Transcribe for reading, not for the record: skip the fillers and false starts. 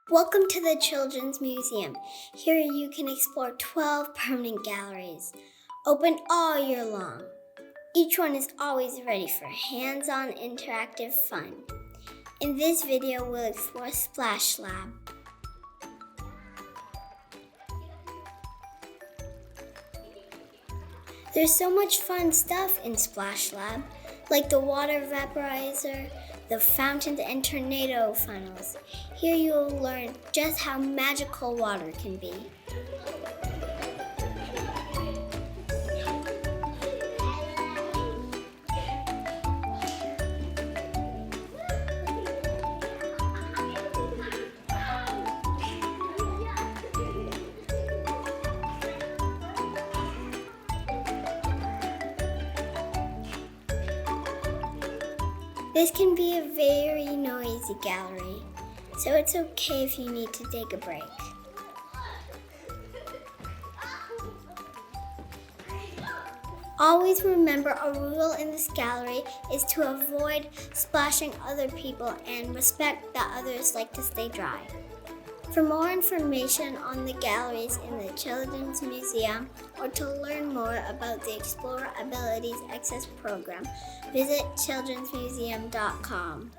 Welcome to the Children's Museum. Here you can explore 12 permanent galleries, open all year long. Each one is always ready for hands-on interactive fun. In this video, we'll explore Splash Lab. There's so much fun stuff in Splash Lab, like the water vaporizer, the fountains and tornado funnels. Here you'll learn just how magical water can be. This can be a very noisy gallery, so it's okay if you need to take a break. Always remember a rule in this gallery is to avoid splashing other people and respect that others like to stay dry. For more information on the galleries in the Children's Museum or to learn more about the Explore Abilities Access program, visit childrensmuseum.com.